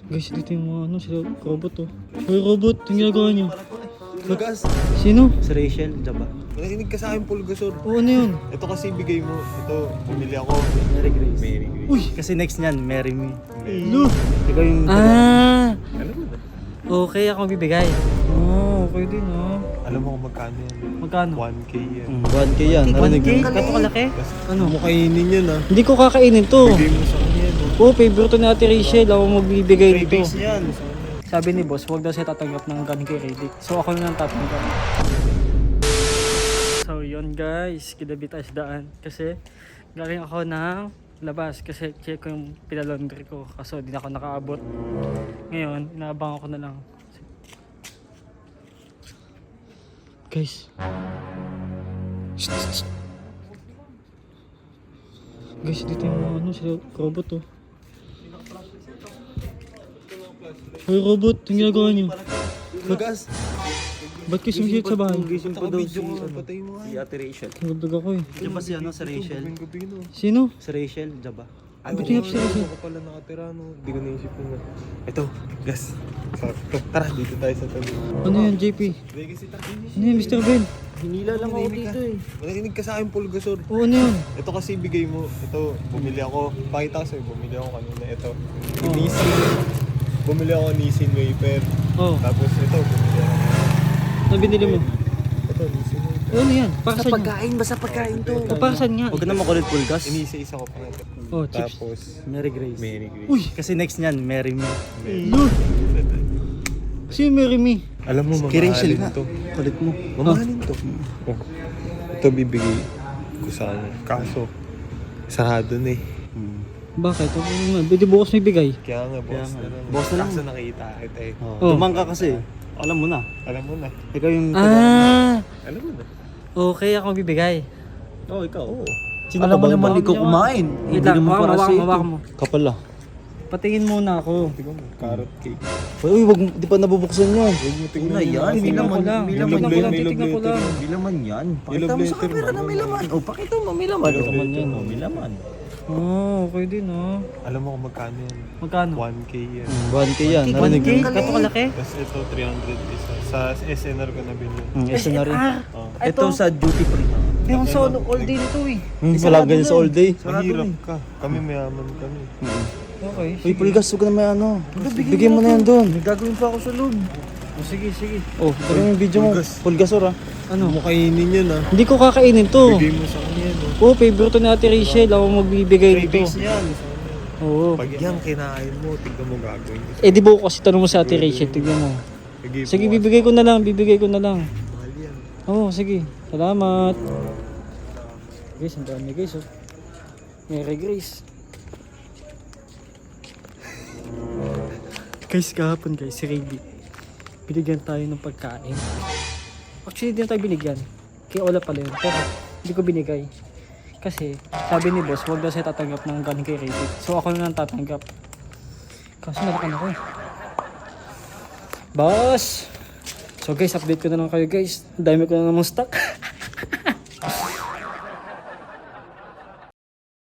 Guys, dito yung mga ano, sila robot oh. Hoy robot, yung ginagawa niyo. Pulgas. Sino? Si Rachel, diba? Nakinig ka sa akin, Pulgasor. Oo, ano yun? Ito kasi bigay mo. Ito, bumili ako. Mary Grace. Mary Grace. Uy! Kasi next niyan, marry me. Lo! Ikaw yung... Alam mo na. Okay, ako bibigay. Oo, okay din oh. Alam mo kung magkano yan? Magkano? 1K yan. 1K yan. Narinig 1K? mo? Gato kalaki? Ano? Makainin yun ah. Hindi ko kakainin to. Bigay mo sa kanya yan. Oo, favorite to ni Ate Rachel. Ako magbibigay nito. Freebies yan. Sabi ni boss, huwag daw siya tatanggap ng galing kay Riddick. So ako na lang tatanggap. So yun guys, kinabi tayo sa daan. Kasi galing ako ng labas. Kasi check ko yung pinalaundry ko. Kaso di na ako nakaabot. Ngayon, inaabang ako na lang. Guys. Shh, shh, shh. Guys, dito yung mga ano, sila robot oh. Hoy robot, yung ginagawa niyo. Pulgas. Ba't kayo sumisit sa bahay? Gising pa daw si, Patay mo si Ate Rachel. Nagdag ako eh. Diyan ba si ano, si Rachel? Gabi no. Sino? Si Rachel, diba? Ay, Ba't yung upstairs ako pala nakatira no. Hindi ko naisip yun na. Ito, gas. Sakto. Tara, dito tayo sa tabi. Ano yan, JP? Hindi kasi tayo. Ano yan, Mr. Ben? Hinila lang ako dito eh. Nakinig ka sa akin, Pulgasor. Oo, ano yun? Ito kasi bigay mo. Ito, bumili ako. Pakita ko sa'yo, bumili ako kanina. Ito. Oh. Nissin. Bumili ako Nissin Wafer. Oo. Tapos ito, bumili ako. Ano binili mo? Ito, Nissin Wafer. Ano yan? Para Sa saan yan? pagkain, basta pagkain to. O para saan nga? Huwag ka na makulit pulgas. Inisa-isa ko pa natin. Oh, chips. Tapos, Mary Grace. Mary Grace. Uy! Kasi next niyan, marry me. Lo! Sino Mary Me? Alam mo, Kay Rachel mamahalin nga. to. Kulit mo. Mamahalin to. Oh. Ito bibigay ko sa ano. Kaso, sarado na eh. Bakit? Ano nga? Pwede bukas may bigay. Kaya nga, boss Kaya nga. na lang. Boss na lang. Kaso nakita kita eh. Oh. Tumang ka kasi. Alam mo na. Alam mo na. Ikaw yung... Alam mo na. Okay, ako bibigay. Oh, ikaw. Oo. Sino Alam ka mo ba? naman Baka ikaw hindi kumain. Wait lang, hawak mo. Kapal ah. Patingin muna ako. Tingnan mo, carrot cake. Uy, wag di pa nabubuksan yan. Huwag mo tingnan Una yung yan, mga may Tingnan ko laman. lang. May Tingnan laman ko yan. lang, may titignan ko love lang. letter. May laman yan. May Pakita love mo sa letter, camera na may laman. Oh, pakita mo, may laman. May laman yan. Oh, may laman. Oh, okay din oh. Alam mo kung magkano yan? Magkano? 1K yan. 1K yan. 1K? Narinig mo? Gato kalaki? Tapos ito, 300 isa. Sa SNR ko na binili. SNR. Oh. Ito sa duty free. Yung sa all day nito eh. Wala ganyan sa all day. Mahirap ka. Kami mayaman kami. Okay. Uy, pulgas, huwag ka na may ano. Bigyan mo na yan doon. May gagawin pa ako sa loob. Oh, sige, sige. Oh, ito yung video mo. Pulgas. Pulgasor ah. Ano? Makainin yun ah. Hindi ko kakainin to. Bigay mo sa kanya no. Oo, favorite to ni Ate Rachel. Ako magbibigay nito. yan. Oo. Pag yan kinain mo, tignan mo gagawin ko. Eh di buko kasi tanong mo sa Ate Rachel. Tignan mo. Sige, bibigay ko na lang. Bibigay ko na lang. Mahal yan. Oo, sige. Salamat. Guys, ang dami guys. Oh. Mary Grace. Guys, kahapon guys, si Ray binigyan tayo ng pagkain. Actually, hindi na tayo binigyan. Kaya wala pala yun. Pero, hindi ko binigay. Kasi, sabi ni boss, huwag daw siya tatanggap ng galing kay Ray. So, ako na lang tatanggap. Kasi nalakan ako eh. Boss! So guys, update ko na lang kayo guys. Ang dami ko na namang stock.